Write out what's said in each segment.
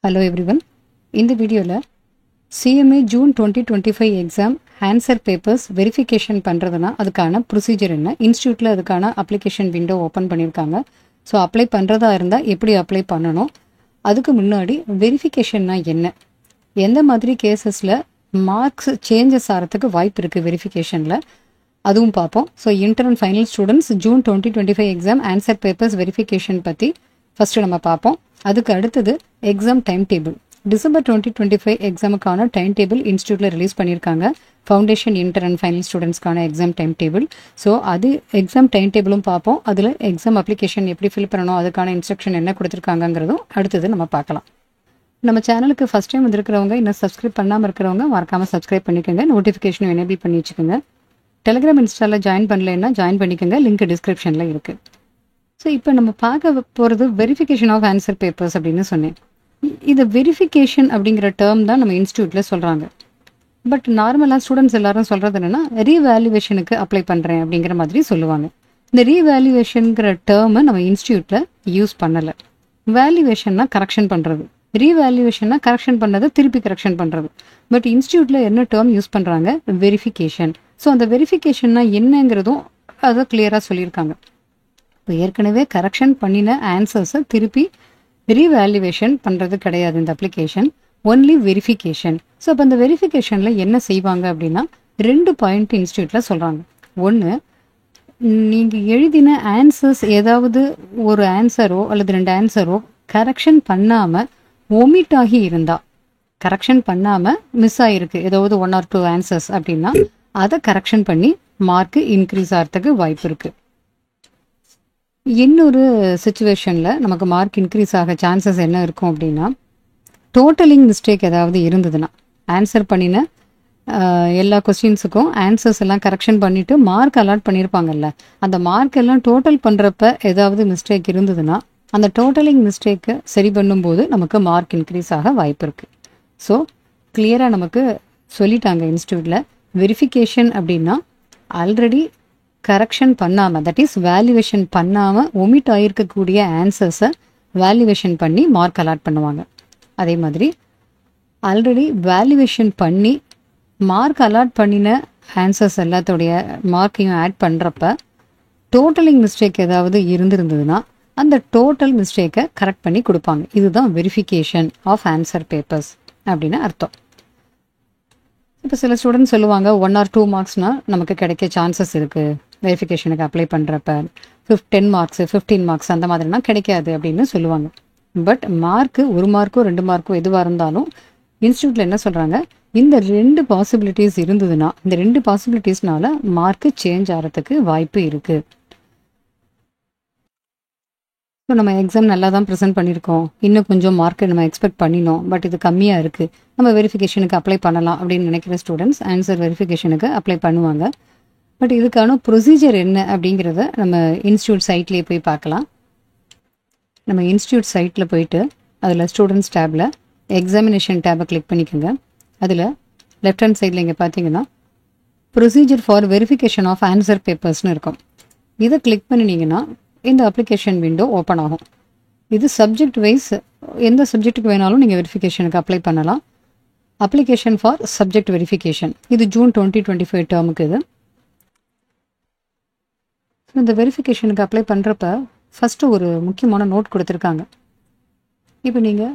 Hello everyone. In the video la CMA June 2025 exam answer papers verification பண்றதுனா அதுக்கான procedure என்ன இன்ஸ்டிடியூட்ல அதுக்கான application window open பண்ணிருக்காங்க. So apply பண்றதா இருந்தா எப்படி apply பண்ணனும்? அதுக்கு முன்னாடி verificationனா என்ன? எந்த மாதிரி கேसेसல மார்க்ஸ் சேஞ்சஸ் ஆறதுக்கு வாய்ப்பு இருக்கு verificationல அதுவும் பாப்போம். So intern final students June 2025 exam answer papers verification பத்தி first நம்ம பாப்போம். அதுக்கு அடுத்தது எக்ஸாம் டைம் டேபிள் டிசம்பர் 2025 எக்ஸாமுக்கான டைம் டேபிள் இன்ஸ்டியூட்ல ரிலீஸ் பண்ணியிருக்காங்க. ஃபவுண்டேஷன் இன்டர் அண்ட் ஃபைனல் ஸ்டூடெண்ட்ஸ்க்கான எக்ஸாம் டைம் டேபிள். ஸோ அது எக்ஸாம் டைம் டேபிளும் பார்ப்போம். அதில் எக்ஸாம் அப்ளிகேஷன் எப்படி ஃபில் பண்ணணும் அதுக்கான இன்ஸ்ட்ரக்ஷன் என்ன கொடுத்துருக்காங்கிறதும் அடுத்தது நம்ம பார்க்கலாம். நம்ம சேனலுக்கு ஃபஸ்ட் டைம் வந்திருக்கிறவங்க இன்னும் சப்ஸ்கிரைப் பண்ணாமல் இருக்கிறவங்க மறக்காமல் சப்ஸ்கிரைப் பண்ணிக்கோங்க. நோட்டிஃபிகேஷனும் எனேபிள் பண்ணி வச்சுக்கோங்க. டெலிகிராம் இன்ஸ்டாவில் ஜாயின் பண்ணலைன்னா ஜாயின் பண்ணிக்கோங்க. லிங்க் டிஸ்கிரிப்ஷனில் இருக்குது. ஸோ இப்போ நம்ம பார்க்க போகிறது வெரிஃபிகேஷன் ஆஃப் ஆன்சர் பேப்பர்ஸ் அப்படின்னு சொன்னேன். இது வெரிஃபிகேஷன் அப்படிங்கிற டேர்ம் தான் நம்ம இன்ஸ்டியூட்டில் சொல்கிறாங்க. பட் நார்மலாக ஸ்டூடெண்ட்ஸ் எல்லாரும் சொல்கிறது என்னென்னா ரீவேல்யூவேஷனுக்கு அப்ளை பண்ணுறேன் அப்படிங்கிற மாதிரி சொல்லுவாங்க. இந்த ரீவேல்யூவேஷனுங்கிற டேர்மை நம்ம இன்ஸ்டியூட்டில் யூஸ் பண்ணலை. வேல்யூவேஷன்னா கரெக்ஷன் பண்ணுறது, ரீவேல்யூவேஷன்னா கரெக்ஷன் பண்ணதை திருப்பி கரெக்ஷன் பண்ணுறது. பட் இன்ஸ்டியூட்டில் என்ன டேர்ம் யூஸ் பண்ணுறாங்க? வெரிஃபிகேஷன். ஸோ அந்த வெரிஃபிகேஷன்னா என்னங்கிறதும் அதை கிளியராக சொல்லியிருக்காங்க. இப்போ ஏற்கனவே கரெக்ஷன் பண்ணின ஆன்சர்ஸை திருப்பி ரீவேல்யூவேஷன் பண்ணுறது கிடையாது இந்த அப்ளிகேஷன், ஒன்லி வெரிஃபிகேஷன். ஸோ அப்போ அந்த வெரிஃபிகேஷனில் என்ன செய்வாங்க அப்படின்னா 2 பாயிண்ட் இன்ஸ்டியூட்டில் சொல்கிறாங்க. ஒன்று, நீங்கள் எழுதின ஆன்சர்ஸ் ஏதாவது ஒரு ஆன்சரோ அல்லது 2 ஆன்சரோ கரெக்ஷன் பண்ணாமல் ஒமிட் ஆகி இருந்தால், கரெக்ஷன் பண்ணாமல் மிஸ் ஆகிருக்கு ஏதாவது 1 or 2 ஆன்சர்ஸ் அப்படின்னா அதை கரெக்ஷன் பண்ணி மார்க்கு இன்க்ரீஸ் ஆகிறதுக்கு வாய்ப்பு இருக்குது. இன்னொரு சுச்சுவேஷனில் நமக்கு மார்க் இன்க்ரீஸ் ஆக சான்சஸ் என்ன இருக்கும் அப்படின்னா, டோட்டலிங் மிஸ்டேக் ஏதாவது இருந்ததுன்னா, ஆன்சர் பண்ணின எல்லா கொஸ்டின்ஸுக்கும் ஆன்சர்ஸ் எல்லாம் கரெக்ஷன் பண்ணிவிட்டு மார்க் அலாட் பண்ணியிருப்பாங்கல்ல, அந்த மார்க் எல்லாம் டோட்டல் பண்ணுறப்ப ஏதாவது மிஸ்டேக் இருந்ததுன்னா அந்த டோட்டலிங் மிஸ்டேக்கை சரி பண்ணும்போது நமக்கு மார்க் இன்க்ரீஸ் ஆக வாய்ப்பு இருக்குது. ஸோ கிளியராக நமக்கு சொல்லிட்டாங்க இன்ஸ்டியூட்டில், வெரிஃபிகேஷன் அப்படின்னா ஆல்ரெடி கரெக்ஷன் பண்ணாமல், தட் இஸ் வேல்யூவேஷன் பண்ணாமல் ஒமிட் ஆகிருக்கக்கூடிய ஆன்சர்ஸை வேல்யூவேஷன் பண்ணி மார்க் அலாட் பண்ணுவாங்க. அதே மாதிரி ஆல்ரெடி வேல்யூவேஷன் பண்ணி மார்க் அலாட் பண்ணின ஆன்சர்ஸ் எல்லாத்தோடைய மார்க்கையும் ஆட் பண்ணுறப்ப டோட்டலிங் மிஸ்டேக் ஏதாவது இருந்திருந்ததுன்னா அந்த டோட்டல் மிஸ்டேக்கை கரெக்ட் பண்ணி கொடுப்பாங்க. இதுதான் வெரிஃபிகேஷன் ஆஃப் ஆன்சர் பேப்பர்ஸ் அப்படின்னு அர்த்தம். இப்போ சில ஸ்டூடெண்ட்ஸ் சொல்லுவாங்க 1 or 2 மார்க்ஸ்னால் நமக்கு கிடைக்க சான்சஸ் இருக்குது வெரிஃபிகேஷனுக்கு அப்ளை பண்ணுறப்ப, 10 மார்க்ஸு 15 மார்க்ஸ் அந்த மாதிரினா கிடைக்காது அப்படின்னு சொல்லுவாங்க. பட் மார்க்கு 1 மார்க்கோ 2 மார்க்கோ எதுவாக இருந்தாலும் இன்ஸ்டியூட்டில் என்ன சொல்கிறாங்க, இந்த 2 பாசிபிலிட்டிஸ் இருந்ததுன்னா இந்த 2 பாசிபிலிட்டிஸ்னால மார்க்கு சேஞ்ச் ஆகிறதுக்கு வாய்ப்பு இருக்குது. ஸோ நம்ம எக்ஸாம் நல்லா தான் ப்ரெசென்ட் பண்ணியிருக்கோம், இன்னும் கொஞ்சம் மார்க்கு நம்ம எக்ஸ்பெக்ட் பண்ணினோம், பட் இது கம்மியாக இருக்குது, நம்ம வெரிஃபிகேஷனுக்கு அப்ளை பண்ணலாம் அப்படின்னு நினைக்கிற ஸ்டூடெண்ட்ஸ் ஆன்சர் வெரிஃபிகேஷனுக்கு அப்ளை பண்ணுவாங்க. பட் இதுக்கான ப்ரொசீஜர் என்ன அப்படிங்கிறத நம்ம இன்ஸ்டியூட் சைட்லேயே போய் பார்க்கலாம். நம்ம இன்ஸ்டியூட் சைட்டில் போயிட்டு அதில் ஸ்டூடெண்ட்ஸ் டேபில் எக்ஸாமினேஷன் டேபை கிளிக் பண்ணிக்கோங்க. அதில் லெஃப்ட் ஹேண்ட் சைடில் இங்கே பார்த்தீங்கன்னா procedure for verification of answer பேப்பர்ஸ்னு இருக்கும். இதை கிளிக் பண்ணினீங்கன்னா இந்த அப்ளிகேஷன் விண்டோ ஓப்பன் ஆகும். இது சப்ஜெக்ட் வைஸ் எந்த சப்ஜெக்ட்டுக்கு வேணாலும் நீங்கள் வெரிஃபிகேஷனுக்கு அப்ளை பண்ணலாம். அப்ளிகேஷன் ஃபார் சப்ஜெக்ட் வெரிஃபிகேஷன் இது ஜூன் 2025 டேர்முக்கு. இது இந்த வெரிஃபிகேஷனுக்கு அப்ளை பண்ணுறப்ப ஃபஸ்ட்டு ஒரு முக்கியமான நோட் கொடுத்துருக்காங்க. இப்போ நீங்கள்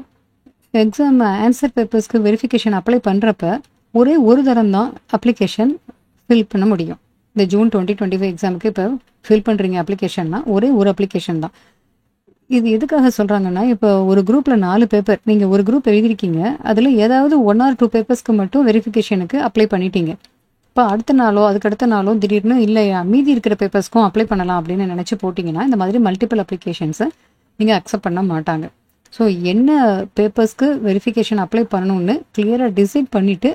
எக்ஸாம் ஆன்சர் பேப்பர்ஸ்க்கு வெரிஃபிகேஷன் அப்ளை பண்ணுறப்ப ஒரே ஒரு தரம் தான் அப்ளிகேஷன் ஃபில் பண்ண முடியும். இந்த ஜூன் 2025 எக்ஸாமுக்கு இப்போ ஃபில் பண்ணுறீங்க அப்ளிகேஷன்னா ஒரே ஒரு அப்ளிகேஷன் தான். இது எதுக்காக சொல்கிறாங்கன்னா, இப்போ ஒரு குரூப்பில் 4 பேப்பர் நீங்கள் ஒரு குரூப் எழுதிருக்கீங்க, அதில் ஏதாவது 1 or 2 பேப்பர்ஸ்க்கு மட்டும் வெரிஃபிகேஷனுக்கு அப்ளை பண்ணிட்டீங்க. இப்போ அடுத்த நாளோ அதுக்கடுத்த நாளோ திடீர்னு இல்லையா மீதி இருக்கிற பேப்பர்ஸ்க்கும் அப்ளை பண்ணலாம் அப்படின்னு நினச்சி போட்டிங்கன்னா இந்த மாதிரி மல்டிபிள் அப்ளிகேஷன்ஸை நீங்கள் அக்செப்ட் பண்ண மாட்டாங்க. ஸோ என்ன பேப்பர்ஸ்க்கு வெரிஃபிகேஷன் அப்ளை பண்ணணும்னு கிளியராக டிசைட் பண்ணிவிட்டு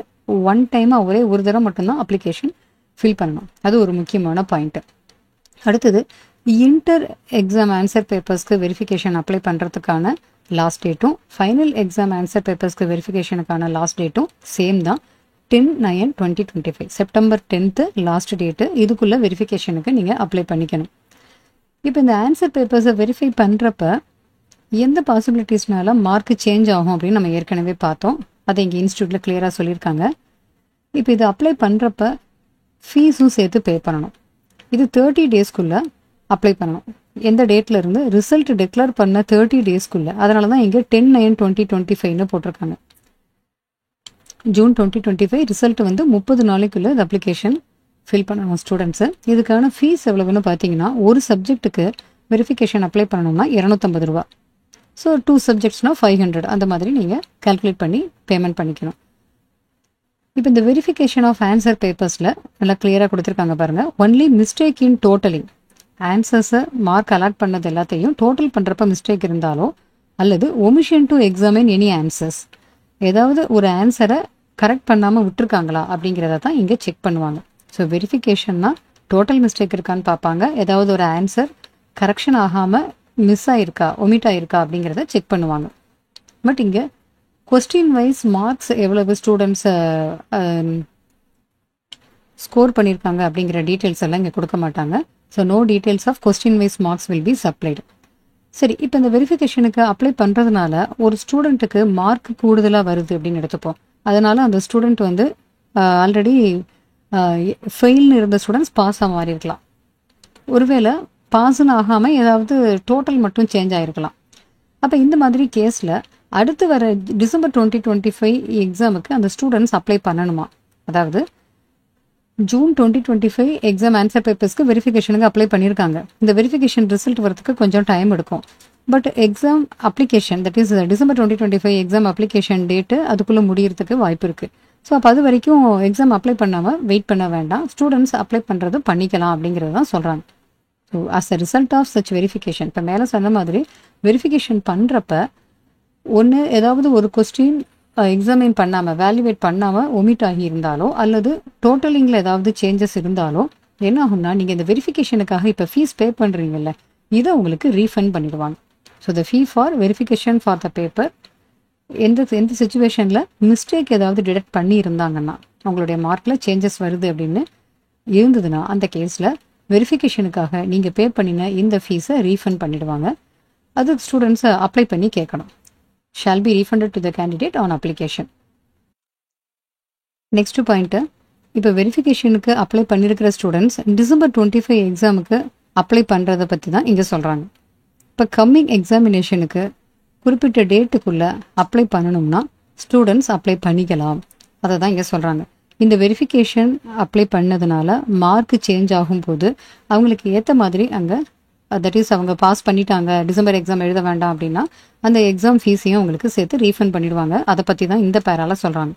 ஒன் டைமாக ஒரே ஒரு தடவை மட்டும்தான் அப்ளிகேஷன் ஃபில் பண்ணணும். அது ஒரு முக்கியமான பாயிண்ட்டு. அடுத்தது இன்டர் எக்ஸாம் ஆன்சர் பேப்பர்ஸ்க்கு வெரிஃபிகேஷன் அப்ளை பண்ணுறதுக்கான லாஸ்ட் டேட்டும் ஃபைனல் எக்ஸாம் ஆன்சர் பேப்பர்ஸ்க்கு வெரிஃபிகேஷனுக்கான லாஸ்ட் டேட்டும் சேம் தான். 10/9/2025 செப்டம்பர் 10th லாஸ்ட் டேட்டு. இதுக்குள்ளே வெரிஃபிகேஷனுக்கு நீங்கள் அப்ளை பண்ணிக்கணும். இப்போ இந்த ஆன்சர் பேப்பர்ஸை வெரிஃபை பண்ணுறப்ப எந்த பாசிபிலிட்டிஸ்னால மார்க் சேஞ்ச் ஆகும் அப்படின்னு நம்ம ஏற்கனவே பார்த்தோம். அதை இங்கே இன்ஸ்டியூட்டில் கிளியராக சொல்லியிருக்காங்க. இப்போ இது அப்ளை பண்ணுறப்ப ஃபீஸும் சேர்த்து பே பண்ணணும். இது 30 டேஸ்க்குள்ளே அப்ளை பண்ணணும். எந்த டேட்டில் இருந்து ரிசல்ட் டிக்ளேர் பண்ண 30 டேஸ்க்குள்ளே. அதனால தான் இங்கே 10/9/2025 போட்டிருக்காங்க. ஜூன் 2025 ரிசல்ட் வந்து 30 நாளைக்குள்ளே இந்த அப்ளிகேஷன் ஃபில் பண்ணணும் ஸ்டூடெண்ட்ஸு. இதுக்கான ஃபீஸ் எவ்வளவுன்னு பார்த்தீங்கன்னா ஒரு சப்ஜெக்ட்டுக்கு வெரிஃபிகேஷன் அப்ளை பண்ணணும்னா 250 ரூபா. ஸோ 2 சப்ஜெக்ட்ஸ்னால் 500 அந்த மாதிரி நீங்கள் கால்குலேட் பண்ணி பேமெண்ட் பண்ணிக்கணும். இப்போ இந்த வெரிஃபிகேஷன் ஆஃப் ஆன்சர் பேப்பர்ஸில் நல்லா கிளியராக கொடுத்துருக்காங்க பாருங்கள். Only mistake in totalling. ஆன்சர்ஸை மார்க் அலாட் பண்ணது எல்லாத்தையும் டோட்டல் பண்ணுறப்ப மிஸ்டேக் இருந்தாலோ அல்லது omission to examine any answers, ஏதாவது ஒரு ஆன்சரை கரெக்ட் பண்ணாமல் விட்டுருக்காங்களா அப்படிங்கிறத தான் இங்கே செக் பண்ணுவாங்க. ஸோ வெரிஃபிகேஷன்னா டோட்டல் மிஸ்டேக் இருக்கான்னு பார்ப்பாங்க. ஏதாவது ஒரு ஆன்சர் கரெக்ஷன் ஆகாமல் மிஸ் ஆகிருக்கா, ஒமிட் ஆகிருக்கா அப்படிங்கிறத செக் பண்ணுவாங்க. பட் இங்கே கொஸ்டின் வைஸ் மார்க்ஸ் எவ்வளவு ஸ்டூடெண்ட்ஸ் ஸ்கோர் பண்ணியிருக்காங்க அப்படிங்கிற டீட்டெயில்ஸ் எல்லாம் இங்கே கொடுக்க மாட்டாங்க. So no details of question wise marks will be supplied. சரி, இப்போ இந்த வெரிஃபிகேஷனுக்கு அப்ளை பண்ணுறதுனால ஒரு ஸ்டூடெண்ட்டுக்கு மார்க் கூடுதலாக வருது அப்படின்னு எடுத்துப்போம். அதனால் அந்த ஸ்டூடெண்ட் வந்து ஆல்ரெடி ஃபெயில்னு இருந்த ஸ்டூடெண்ட்ஸ் பாஸாக மாறி இருக்கலாம். ஒருவேளை பாஸ்ன்னு ஆகாமல் ஏதாவது டோட்டல் மட்டும் சேஞ்ச் ஆகிருக்கலாம். அப்போ இந்த மாதிரி கேஸில் அடுத்து வர டிசம்பர் 2025 எக்ஸாமுக்கு அந்த ஸ்டூடெண்ட்ஸ் அப்ளை பண்ணணுமா? அதாவது ஜூன் 2025 எக்ஸாம் ஆன்சர் பேப்பர்ஸ்க்கு வெரிஃபிகேஷனுக்கு அப்ளை பண்ணியிருக்காங்க. இந்த வெரிஃபிகேஷன் ரிசல்ட் வரதுக்கு கொஞ்சம் டைம் எடுக்கும். But exam application that is December 2025 exam application date அதுக்குள்ளே முடியறதுக்கு வாய்ப்பு இருக்குது. ஸோ அப்போ அது வரைக்கும் எக்ஸாம் அப்ளை பண்ணாமல் வெயிட் பண்ண வேண்டாம். ஸ்டூடெண்ட்ஸ் அப்ளை பண்ணுறது பண்ணிக்கலாம் அப்படிங்கிறது தான் சொல்கிறாங்க. So as a result of such verification, இப்போ மேலே சொன்ன மாதிரி வெரிஃபிகேஷன் பண்ணுறப்ப ஒன்று ஏதாவது ஒரு கொஸ்டின் எக்ஸாமின் பண்ணாமல் வேல்யூவேட் பண்ணாமல் ஒமிட் ஆகி இருந்தாலோ அல்லது டோட்டலிங்கில் ஏதாவது சேஞ்சஸ் இருந்தாலோ என்ன ஆகும்னா நீங்கள் இந்த வெரிஃபிகேஷனுக்காக இப்போ ஃபீஸ் பே பண்ணுறீங்கல்ல, இதை உங்களுக்கு ரீஃபண்ட் பண்ணிடுவாங்க. So the fee for verification for the paper எந்த சுச்சுவேஷனில் மிஸ்டேக் ஏதாவது டிடெக்ட் பண்ணி இருந்தாங்கன்னா அவங்களுடைய மார்க்கில் சேஞ்சஸ் வருது அப்படின்னு இருந்ததுன்னா அந்த கேஸில் வெரிஃபிகேஷனுக்காக நீங்கள் பே பண்ணின இந்த ஃபீஸை ரீஃபண்ட் பண்ணிடுவாங்க. அது ஸ்டூடெண்ட்ஸை அப்ளை பண்ணி கேட்கணும். shall be refunded to the candidate on application. Next point, இப்போ வெரிஃபிகேஷனுக்கு அப்ளை பண்ணியிருக்கிற ஸ்டூடெண்ட்ஸ் டிசம்பர் 25 எக்ஸாமுக்கு அப்ளை பண்ணுறதை பற்றி தான் இங்கே சொல்கிறாங்க. இப்போ கம்மிங் எக்ஸாமினேஷனுக்கு குறிப்பிட்ட டேட்டுக்குள்ளே அப்ளை பண்ணணும்னா ஸ்டூடெண்ட்ஸ் அப்ளை பண்ணிக்கலாம். அதை தான் இங்கே சொல்கிறாங்க. இந்த வெரிஃபிகேஷன் அப்ளை பண்ணதுனால மார்க் சேஞ்ச் ஆகும்போது அவங்களுக்கு ஏற்ற மாதிரி அங்கே தட் இஸ் அவங்க பாஸ் பண்ணிட்டாங்க, டிசம்பர் எக்ஸாம் எழுத வேண்டாம் அப்படின்னா அந்த எக்ஸாம் ஃபீஸையும் அவங்களுக்கு சேர்த்து ரீஃபண்ட் பண்ணிடுவாங்க. அதை பற்றி தான் இந்த பேரால சொல்கிறாங்க.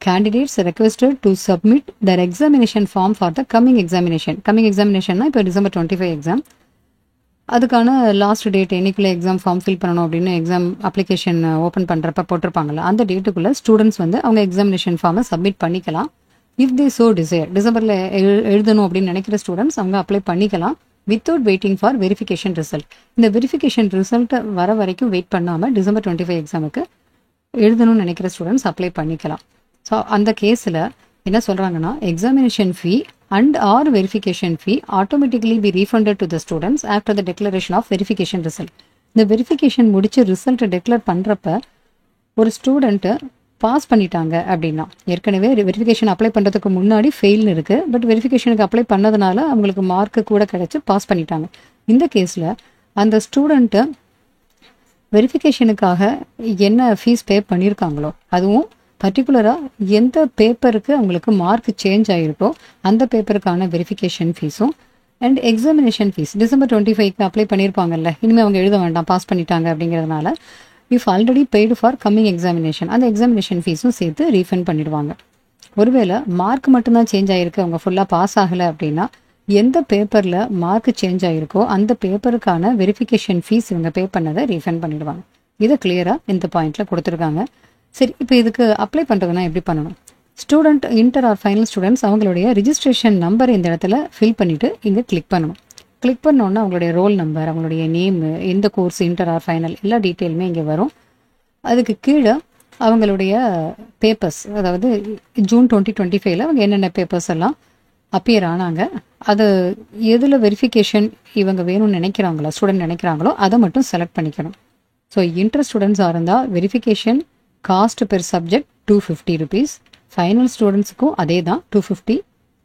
Candidates requested to submit their examination form for the coming examination. Coming எக்ஸாமினேஷன்னா இப்போ டிசம்பர் 25 எக்ஸாம், அதுக்கான லாஸ்ட் டேட் என்னைக்குள்ளே எக்ஸாம் ஃபார்ம் ஃபில் பண்ணணும் அப்படின்னு எக்ஸாம் அப்ளிகேஷன் ஓப்பன் பண்ணுறப்ப போட்டிருப்பாங்கல்ல, அந்த டேட்டுக்குள்ளே ஸ்டூடெண்ட்ஸ் வந்து அவங்க எக்ஸாமினேஷன் ஃபார்மை சப்மிட் பண்ணிக்கலாம். இஃப் தே சோ டிசைர், டிசம்பரில் எழுதணும் அப்படின்னு நினைக்கிற ஸ்டூடெண்ட்ஸ் அவங்க அப்ளை பண்ணிக்கலாம் without waiting for verification result. இந்த வெரிஃபிகேஷன் ரிசல்ட்டை வர வரைக்கும் வெயிட் பண்ணாமல் டிசம்பர் 25 எக்ஸாமுக்கு எழுதணும்னு நினைக்கிற ஸ்டூடெண்ட்ஸ் அப்ளை பண்ணிக்கலாம். ஸோ அந்த கேஸில் என்ன சொல்கிறாங்கன்னா examination fee and or verification fee automatically be refunded to the students after the declaration of verification result. இந்த வெரிஃபிகேஷன் முடிச்சு ரிசல்ட்டை டிக்ளேர் பண்ணுறப்ப ஒரு ஸ்டூடெண்ட்டு பாஸ் பண்ணிட்டாங்க அப்படின்னா, ஏற்கனவே வெரிஃபிகேஷன் அப்ளை பண்ணுறதுக்கு முன்னாடி ஃபெயில்னு இருக்குது, பட் வெரிஃபிகேஷனுக்கு அப்ளை பண்ணதுனால அவங்களுக்கு மார்க்கு கூட கிடச்சி பாஸ் பண்ணிட்டாங்க. இந்த கேஸில் அந்த ஸ்டூடெண்ட்டு வெரிஃபிகேஷனுக்காக என்ன ஃபீஸ் பே பண்ணியிருக்காங்களோ அதுவும் பர்டிகுலராக எந்த பேப்பருக்கு அவங்களுக்கு மார்க் சேஞ்ச் ஆகிருக்கோ அந்த பேப்பருக்கான வெரிஃபிகேஷன் ஃபீஸும் அண்ட் எக்ஸாமினேஷன் ஃபீஸ் டிசம்பர் 25க்கு அப்ளை பண்ணியிருப்பாங்கல்ல, இனிமேல் அவங்க எழுத வேண்டாம் பாஸ் பண்ணிட்டாங்க அப்படிங்கிறதுனால if already paid for coming examination அந்த எக்ஸாமினேஷன் ஃபீஸும் சேர்த்து ரீஃபண்ட் பண்ணிடுவாங்க. ஒருவேளை மார்க் மட்டும்தான் சேஞ்ச் ஆகிருக்கு, அவங்க ஃபுல்லாக பாஸ் ஆகலை அப்படின்னா எந்த பேப்பரில் மார்க் சேஞ்ச் ஆகிருக்கோ அந்த பேப்பருக்கான வெரிஃபிகேஷன் ஃபீஸ் இவங்க பே பண்ணதை ரீஃபண்ட் பண்ணிடுவாங்க. இதை கிளியராக இந்த பாயிண்டில் கொடுத்துருக்காங்க. சரி, இப்போ இதுக்கு அப்ளை பண்ணுறதுனா எப்படி பண்ணணும்? Student inter or final students அவங்களுடைய ரிஜிஸ்ட்ரேஷன் நம்பர் இந்த இடத்துல ஃபில் பண்ணிவிட்டு இங்கே கிளிக் பண்ணணும். கிளிக் பண்ணோன்னா அவங்களுடைய ரோல் நம்பர், அவங்களுடைய நேமு, எந்த கோர்ஸ் இன்டர் ஆர் ஃபைனல் எல்லா டீட்டெயிலுமே இங்கே வரும். அதுக்கு கீழே அவங்களுடைய பேப்பர்ஸ், அதாவது ஜூன் 2025 அவங்க என்னென்ன பேப்பர்ஸ் எல்லாம் அப்பியர் ஆனாங்க, அது எதில் வெரிஃபிகேஷன் இவங்க வேணும்னு நினைக்கிறாங்களோ ஸ்டூடெண்ட் நினைக்கிறாங்களோ அதை மட்டும் செலக்ட் பண்ணிக்கணும். ஸோ இன்டர் ஸ்டூடெண்ட்ஸாக இருந்தால் verification cost per subject 250 rupees. Final ஸ்டூடெண்ட்ஸுக்கும் அதே தான் 250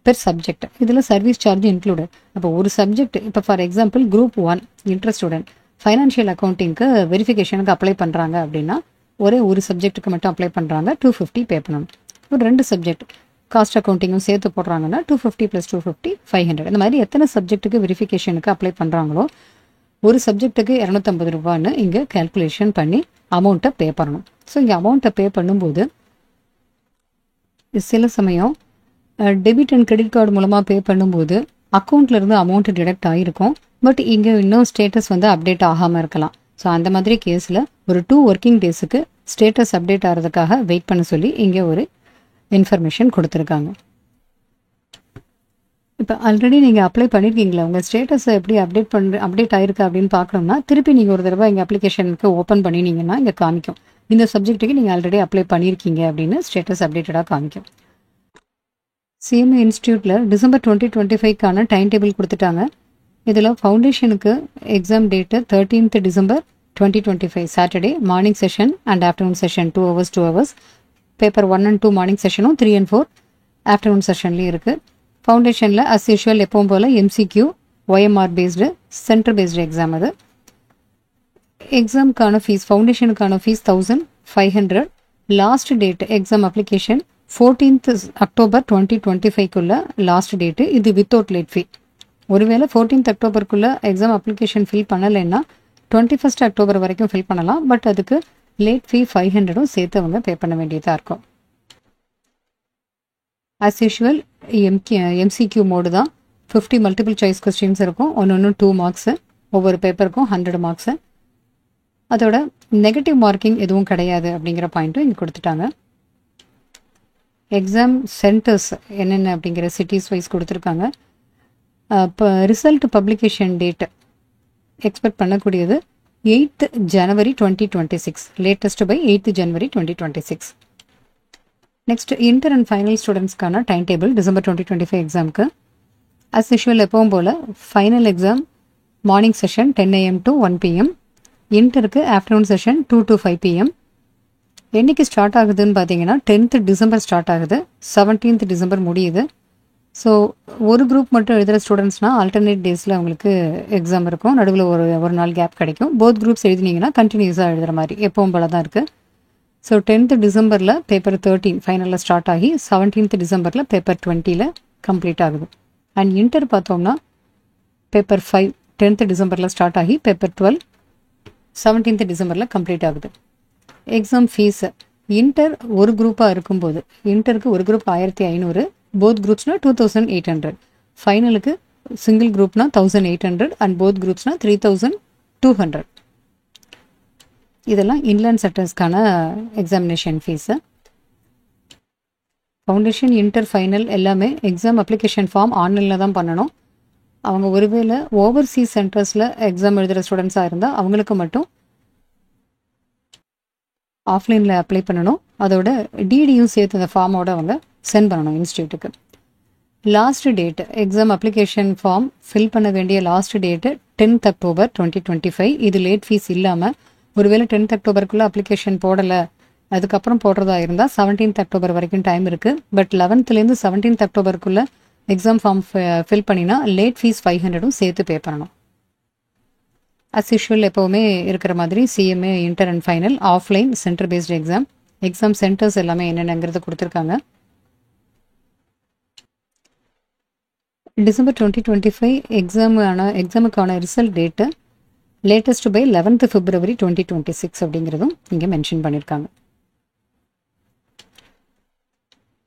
பெர் சப்ஜெக்ட். இதில் சர்வீஸ் சார்ஜ் இன்க்ளூடட். அப்போ ஒரு சப்ஜெக்ட் இப்போ for example group 1 inter student financial அக்கௌண்டிங்க்கு வெரிஃபிகேஷனுக்கு அப்ளை பண்ணுறாங்க அப்படின்னா ஒரே ஒரு சப்ஜெக்ட்டுக்கு மட்டும் அப்ளை பண்ணுறாங்க 250 பே பண்ணணும். ஒரு 2 சப்ஜெக்ட் காஸ்ட் அக்கௌண்டிங்கும் சேர்த்து போடுறாங்கன்னா 250 + 250 500. இந்த மாதிரி எத்தனை சப்ஜெக்ட்டுக்கு வெரிஃபிகேஷனுக்கு அப்ளை பண்ணுறாங்களோ ஒரு சப்ஜெக்ட்டுக்கு 250 ரூபான்னு இங்கே கேல்குலேஷன் பண்ணி அமௌண்ட்டை பே பண்ணணும். ஸோ இங்கே அமௌண்ட்டை பே பண்ணும்போது சில சமயம் டெபிட் அண்ட் கிரெடிட் கார்டு மூலமாக பே பண்ணும்போது அக்கௌண்ட்லேருந்து அமௌண்ட்டு டிடெக்ட் ஆகிருக்கும். பட் இங்கே இன்னும் ஸ்டேட்டஸ் வந்து அப்டேட் ஆகாமல் இருக்கலாம். ஸோ அந்த மாதிரி கேஸில் ஒரு 2 working daysக்கு ஸ்டேட்டஸ் அப்டேட் ஆகிறதுக்காக வெயிட் பண்ண சொல்லி இங்கே ஒரு இன்ஃபர்மேஷன் கொடுத்துருக்காங்க. இப்போ ஆல்ரெடி நீங்கள் அப்ளை பண்ணியிருக்கீங்களா, உங்கள் ஸ்டேட்டஸை எப்படி அப்டேட் ஆயிருக்கு அப்படின்னு பார்க்கணும்னா திருப்பி நீங்கள் ஒரு தடவை இங்கே அப்ளிகேஷனுக்கு ஓப்பன் பண்ணினீங்கன்னா இங்கே காமிக்கும் இந்த சப்ஜெக்ட்டுக்கு நீங்கள் ஆல்ரெடி அப்ளை பண்ணியிருக்கீங்க அப்படின்னு ஸ்டேட்டஸ் அப்டேட்டடாக காமிக்கும். சிஎம்ஏ இன்ஸ்டியூட்டில் டிசம்பர் 2025க்கான டைம் டேபிள் கொடுத்துட்டாங்க. இதில் ஃபவுண்டேஷனுக்கு exam date 13th December 2025 Saturday morning session and afternoon session 2 hours 2 hours. Paper 1 and 2 morning செஷனும் 3 and 4 ஆஃப்டர்நூன் செஷன்லேயும் இருக்குது. ஃபவுண்டேஷனில் அஸ் யூஷுவல் எப்பவும் போல் MCQ OMR based centre based exam. அது எக்ஸாமுக்கான ஃபீஸ் ஃபவுண்டேஷனுக்கான fees 1500. Last date exam application 14th October 2025க்குள்ள லாஸ்ட் டேட்டு. இது வித்தவுட் லேட் ஃபீ. ஒருவேளை 14th Octoberக்குள்ளே எக்ஸாம் அப்ளிகேஷன் ஃபில் பண்ணலைன்னா 21st October வரைக்கும் ஃபில் பண்ணலாம். பட் அதுக்கு லேட் ஃபீ 500 சேர்த்து அவங்க பே பண்ண வேண்டியதாக இருக்கும். ஆஸ் யூஷுவல் MCQ மோடு தான். 50 மல்டிபிள் சாய்ஸ் கொஸ்டின்ஸ் இருக்கும். ஒன்று 2 மார்க்ஸு, ஒவ்வொரு பேப்பருக்கும் 100 மார்க்ஸு. அதோட நெகட்டிவ் மார்க்கிங் எதுவும் கிடையாது அப்படிங்கிற பாயிண்ட்டும் இங்கே கொடுத்துட்டாங்க. எக்ஸாம் சென்டர்ஸ் என்னென்ன அப்படிங்கிற சிட்டிஸ் வைஸ் கொடுத்துருக்காங்க. இப்போ ரிசல்ட் பப்ளிகேஷன் டேட் எக்ஸ்பெக்ட் பண்ணக்கூடியது 8th January 2026. Latest by 8th January 2026. Next inter and final ஸ்டூடெண்ட்ஸ்க்கான டைம் டேபிள் டிசம்பர் 2025 எக்ஸாமுக்கு அஸ் யூஷுவல் எப்பவும் போல் final exam morning session 10 AM to 1 PM. இன்டருக்கு ஆஃப்டர்நூன் செஷன் 2 to 5 PM. என்றைக்கு start ஆகுதுன்னு பார்த்தீங்கன்னா 10th December start ஆகுது, 17th December முடியுது. ஸோ ஒரு குரூப் மட்டும் எழுதுகிற ஸ்டூடெண்ட்ஸ்னால் ஆல்டர்னேட் டேஸில் அவங்களுக்கு எக்ஸாம் இருக்கும். நடுவில் ஒரு நாள் கேப் கிடைக்கும். போத் குரூப்ஸ் எழுதினீங்கன்னா கண்டினியூஸாக எழுதுகிற மாதிரி எப்பவும் போல தான் இருக்குது. ஸோ 10th December பேப்பர் 13 ஃபைனலில் ஸ்டார்ட் ஆகி 17th December பேப்பர் 20 கம்ப்ளீட் ஆகுது. அண்ட் இன்டர் பார்த்தோம்னா பேப்பர் 5 10th December ஸ்டார்ட் ஆகி பேப்பர் 12 17th December கம்ப்ளீட் ஆகுது. எக்ஸாம் ஃபீஸு இன்டர் ஒரு குரூப்பாக இருக்கும்போது இன்டருக்கு ஒரு குரூப் 1500, போத் குரூப்ஸ்னால் 2800, ஃபைனலுக்கு சிங்கிள் குரூப்னா 1800 அண்ட் போத் குரூப்ஸ்னால் 3200. இதெல்லாம் இன்லேண்ட் செட்டர்ஸ்க்கான examination fees. Foundation inter final எல்லாமே எக்ஸாம் அப்ளிகேஷன் ஃபார்ம் ஆன்லைனில் தான் பண்ணணும். அவங்க ஒருவேளை ஓவர்சீஸ் சென்டர்ஸில் எக்ஸாம் எழுதுகிற ஸ்டூடெண்ட்ஸாக இருந்தால் அவங்களுக்கு மட்டும் ஆஃப்லைனில் அப்ளை பண்ணணும். அதோட டிடியும் சேர்த்து அந்த ஃபார்மோட அவங்க சென்ட் பண்ணணும் இன்ஸ்டியூட்டுக்கு. Last date exam application form fill பண்ண வேண்டிய லாஸ்ட் டேட்டு 10th October 2025. இது லேட் ஃபீஸ் இல்லாமல் ஒருவேளை 10th Octoberக்குள்ளே அப்ளிகேஷன் போடலை அதுக்கப்புறம் போடுறதா இருந்தால் 17th October வரைக்கும் டைம் இருக்குது. பட் 11th 17th Octoberக்குள்ளே எக்ஸாம் ஃபார்ம் ஃபில் பண்ணினா லேட் ஃபீஸ் 500 சேர்த்து பே பண்ணணும். அஸ் யூஷுவல் எப்போவுமே இருக்கிற மாதிரி CMA inter and final offline centre based exam centres எல்லாமே என்னென்னங்கிறது கொடுத்துருக்காங்க. டிசம்பர் 2025 எக்ஸாமுக்கான result date latest by 11th February 2026 அப்படிங்கிறதும் இங்கே மென்ஷன் பண்ணியிருக்காங்க.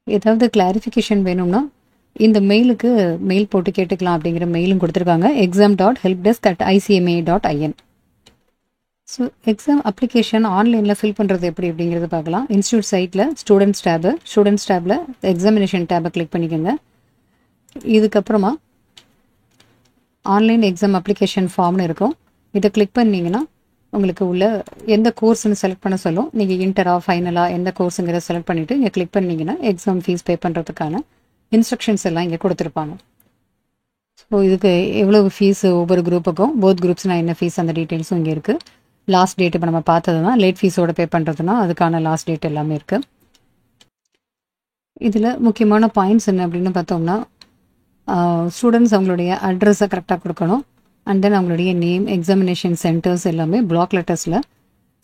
ஏதாவது கிளாரிஃபிகேஷன் வேணும்னா இந்த மெயிலுக்கு மெயில் போட்டு கேட்டுக்கலாம் அப்படிங்கிற மெயிலும் கொடுத்துருக்காங்க. exam.helpdesk@icma.in. ஸோ எக்ஸாம் அப்ளிகேஷன் ஆன்லைனில் ஃபில் பண்ணுறது எப்படி அப்படிங்கிறது பார்க்கலாம். இன்ஸ்டியூட் சைட்டில் ஸ்டூடெண்ட்ஸ் டேபில் எக்ஸாமினேஷன் டேபை கிளிக் பண்ணிக்கோங்க. இதுக்கப்புறமா ஆன்லைன் எக்ஸாம் அப்ளிகேஷன் ஃபார்ம்னு இருக்கும். இதை கிளிக் பண்ணிங்கன்னா உங்களுக்கு உள்ள எந்த கோர்ஸ்னு செலக்ட் பண்ண சொல்லும். நீங்கள் இன்டரா ஃபைனலாக எந்த கோர்ஸுங்கிறத செலக்ட் பண்ணிவிட்டு இங்கே கிளிக் பண்ணிங்கன்னா எக்ஸாம் ஃபீஸ் பே பண்ணுறதுக்கான இன்ஸ்ட்ரக்ஷன்ஸ் எல்லாம் இங்கே கொடுத்துருப்பாங்க. ஸோ இதுக்கு எவ்வளோ ஃபீஸ் ஒவ்வொரு குரூப்புக்கும் போத் குரூப்ஸ்னால் என்ன ஃபீஸ் அந்த டீட்டெயில்ஸும் இங்கே இருக்குது. லாஸ்ட் டேட் இப்போ நம்ம பார்த்ததுனா லேட் ஃபீஸோட பே பண்ணுறதுனா அதுக்கான லாஸ்ட் டேட் எல்லாமே இருக்குது. இதில் முக்கியமான பாயிண்ட்ஸ் என்ன அப்படின்னு பார்த்தோம்னா, ஸ்டூடெண்ட்ஸ் அவங்களுடைய அட்ரஸை கரெக்டாக கொடுக்கணும். அண்ட் தென் அவங்களுடைய நேம், எக்ஸாமினேஷன் சென்டர்ஸ் எல்லாமே பிளாக் லெட்டர்ஸில்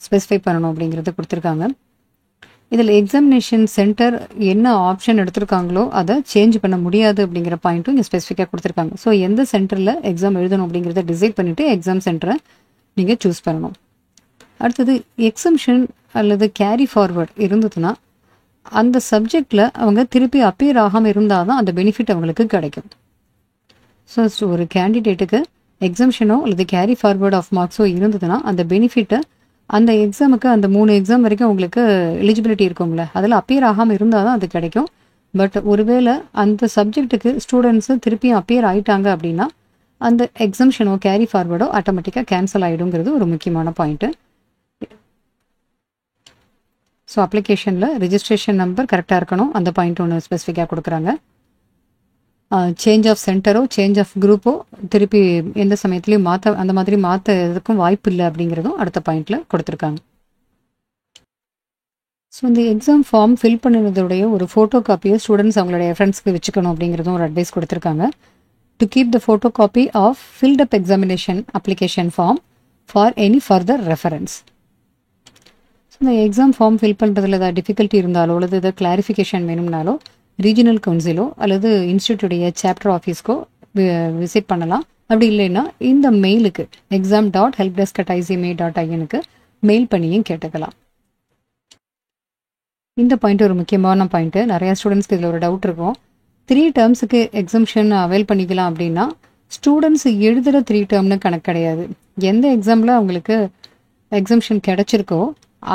ஸ்பெசிஃபை பண்ணணும் அப்படிங்கிறத கொடுத்துருக்காங்க. இதில் எக்ஸாமினேஷன் சென்டர் என்ன ஆப்ஷன் எடுத்திருக்காங்களோ அதை சேஞ்ச் பண்ண முடியாது அப்படிங்கிற பாயிண்ட்டும் இங்கே ஸ்பெசிஃபிக்காக கொடுத்துருக்காங்க. ஸோ எந்த சென்டரில் எக்ஸாம் எழுதணும் அப்படிங்கிறத டிசைட் பண்ணிவிட்டு எக்ஸாம் சென்டரை நீங்கள் சூஸ் பண்ணணும். அடுத்தது எக்ஸம்ஷன் அல்லது கேரி ஃபார்வர்ட் இருந்ததுன்னா அந்த சப்ஜெக்டில் அவங்க திருப்பி அப்பியர் ஆகாமல் இருந்தால் தான் அந்த பெனிஃபிட் அவங்களுக்கு கிடைக்கும். ஸோ ஒரு கேண்டிடேட்டுக்கு எக்ஸம்ஷனோ அல்லது கேரி ஃபார்வர்ட் ஆஃப் மார்க்ஸோ இருந்ததுன்னா அந்த பெனிஃபிட்டை அந்த எக்ஸாமுக்கு அந்த 3 எக்ஸாம் வரைக்கும் உங்களுக்கு எலிஜிபிலிட்டி இருக்கும்ல, அதில் அப்பியர் ஆகாமல் இருந்தால் தான் அது கிடைக்கும். பட் ஒருவேளை அந்த சப்ஜெக்ட்டுக்கு ஸ்டூடெண்ட்ஸு திருப்பியும் அப்பியர் ஆகிட்டாங்க அப்படின்னா அந்த எக்ஸம்ஷனோ கேரி ஃபார்வர்டோ ஆட்டோமேட்டிக்காக கேன்சல் ஆகிடுங்கிறது ஒரு முக்கியமான பாயிண்ட்டு. ஸோ அப்ளிகேஷனில் ரிஜிஸ்ட்ரேஷன் நம்பர் கரெக்டாக இருக்கணும், அந்த பாயிண்ட் ஒன்று ஸ்பெசிஃபிக்காக கொடுக்குறாங்க. சேஞ்ச் ஆஃப் சென்டரோ சேஞ்ச் ஆஃப் குரூப்போ திருப்பி எந்த சமயத்துலையும் அந்த மாதிரி மாற்றதுக்கும் வாய்ப்பு இல்லை அப்படிங்கிறதும் அடுத்த பாயிண்டில் கொடுத்துருக்காங்க. ஸோ இந்த எக்ஸாம் ஃபார்ம் ஃபில் பண்ணினதுடைய ஒரு ஃபோட்டோ காப்பியை ஸ்டூடெண்ட்ஸ் அவங்களுடைய ஃப்ரெண்ட்ஸ்க்கு வச்சுக்கணும் அப்படிங்கிறதும் ஒரு அட்வைஸ் கொடுத்துருக்காங்க. To keep the photocopy of filled up examination application form for any further reference. இந்த எக்ஸாம் ஃபார்ம் ஃபில் பண்ணுறதுல ஏதாவது டிஃபிகல்ட்டி இருந்தாலோ அல்லது ஏதாவது கிளாரிஃபிகேஷன் வேணும்னாலோ ரீஜனல் கவுன்சிலோ அல்லது இன்ஸ்டியூட்டுடைய சாப்டர் ஆஃபீஸ்க்கோ விசிட் பண்ணலாம். அப்படி இல்லைன்னா இந்த மெயிலுக்கு exam.helpdesk@icma.in மெயில் பண்ணியும் கேட்டுக்கலாம். இந்த பாயிண்ட் ஒரு முக்கியமான பாயிண்ட்டு. நிறையா ஸ்டூடெண்ட்ஸ்க்கு இதில் ஒரு டவுட் இருக்கும். 3 டேர்ம்ஸுக்கு எக்ஸம்ஷன் அவைல் பண்ணிக்கலாம் அப்படின்னா ஸ்டூடெண்ட்ஸ் எழுதுகிற 3 டேர்ம்னு கணக்கு கிடையாது. எந்த எக்ஸாமில் அவங்களுக்கு எக்ஸம்ஷன் கிடைச்சிருக்கோ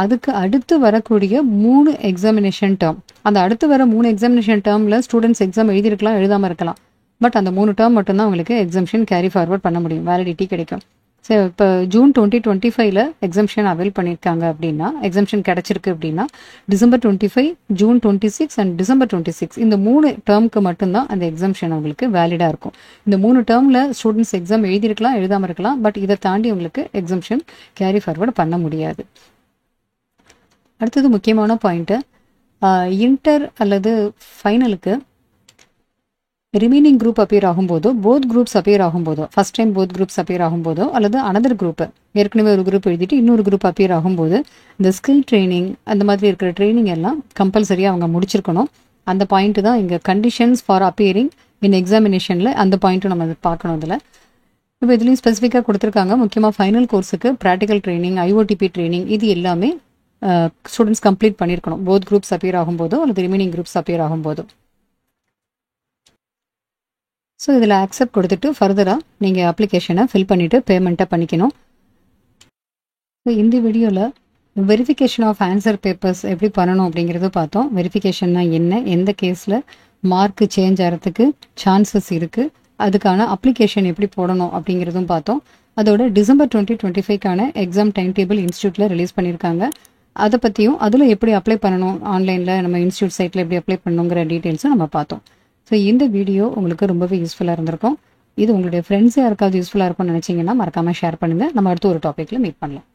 அதுக்கு அடுத்து வரக்கூடிய 3 எக்ஸாமினேஷன் டேர்ம், அந்த அடுத்து வர 3 எக்ஸாமினேஷன் டேர்மில் ஸ்டூடெண்ட்ஸ் எக்ஸாம் எழுதிருக்கலாம், எழுதாமல் இருக்கலாம். பட் அந்த 3 டேர்ம் மட்டும்தான் அவங்களுக்கு எக்ஸம்ஷன் கேரி ஃபார்வர்ட் பண்ண முடியும், வேலிடிட்டி கிடைக்கும். ஸோ இப்போ ஜூன் 2025 எக்ஸம்ஷன் அவைல் பண்ணியிருக்காங்க அப்படின்னா, எக்ஸம்ஷன் கிடச்சிருக்கு அப்படின்னா December 25, June 26 அண்ட் December 26 இந்த 3 டேர்முக்கு மட்டும்தான் அந்த எக்ஸம்ஷன் அவங்களுக்கு வேலிடாக இருக்கும். இந்த 3 டேர்மில் ஸ்டூடெண்ட்ஸ் எக்ஸாம் எழுதியிருக்கலாம், எழுதாமல் இருக்கலாம். பட் இதை தாண்டி அவங்களுக்கு எக்ஸம்ஷன் கேரி ஃபார்வர்ட் பண்ண முடியாது. அடுத்தது முக்கியமான பாயிண்ட்டு, இன்டர் அல்லது ஃபைனலுக்கு ரிமைனிங் குரூப் அப்பியர் ஆகும்போதோ போத் குரூப்ஸ் அப்பியர் ஆகும்போதோ, first time both groups appear ஆகும்போதோ அல்லது அனதர் குரூப்பு ஏற்கனவே ஒரு குரூப் எழுதிட்டு இன்னொரு குரூப் அப்பியர் ஆகும்போது இந்த ஸ்கில் ட்ரைனிங் அந்த மாதிரி இருக்கிற ட்ரைனிங் எல்லாம் கம்பல்சரியாக அவங்க முடிச்சிருக்கணும். அந்த பாயிண்ட்டு தான் இங்கே கண்டிஷன்ஸ் ஃபார் அப்பியரிங் இன் எக்ஸாமினேஷனில் அந்த பாயிண்ட்டும் நம்ம பார்க்கணும். இதில் இப்போ இதுலேயும் ஸ்பெசிஃபிக்காக கொடுத்துருக்காங்க. முக்கியமாக ஃபைனல் கோர்ஸுக்கு ப்ராக்டிக்கல் ட்ரைனிங், IOTP ட்ரைனிங் இது எல்லாமே ஸ்டூடெண்ட்ஸ் கம்ப்ளீட் பண்ணியிருக்கணும், போத் குரூப்ஸ் அப்பியர் ஆகும்போதோ அல்லது ரிமைனிங் குரூப்ஸ் அப்பியர் ஆகும்போதோ. ஸோ இதில் அக்செப்ட் கொடுத்துட்டு ஃபர்தராக நீங்கள் அப்ளிகேஷனை ஃபில் பண்ணிவிட்டு பேமெண்ட்டை பண்ணிக்கணும். ஸோ இந்த வீடியோவில் வெரிஃபிகேஷன் ஆஃப் ஆன்சர் பேப்பர்ஸ் எப்படி பண்ணணும் அப்படிங்கிறத பார்த்தோம். வெரிஃபிகேஷன்னா என்ன, எந்த கேஸில் மார்க்கு சேஞ்ச் ஆகிறதுக்கு சான்சஸ் இருக்குது, அதுக்கான அப்ளிகேஷன் எப்படி போடணும் அப்படிங்கிறதும் பார்த்தோம். அதோட December 2025 எக்ஸாம் டைம் டேபிள் இன்ஸ்டியூட்டில் ரிலீஸ் பண்ணியிருக்காங்க. அதை பற்றியும் அதில் எப்படி அப்ளை பண்ணணும், ஆன்லைனில் நம்ம இன்ஸ்டியூட் சைட்டில் எப்படி அப்ளை பண்ணணுங்கிற டீட்டெயில்ஸும் நம்ம பார்த்தோம். ஸோ இந்த வீடியோ உங்களுக்கு ரொம்பவே யூஸ்ஃபுல்லாக இருந்திருக்கும். இது உங்களுடைய ஃப்ரெண்ட்ஸ் யாருக்காவது யூஸ்ஃபுல்லாக இருக்கும்னு நினச்சிங்கன்னா மறக்காமல் ஷேர் பண்ணுங்கள். நம்ம அடுத்து ஒரு டாப்பிக்கில் மீட் பண்ணலாம்.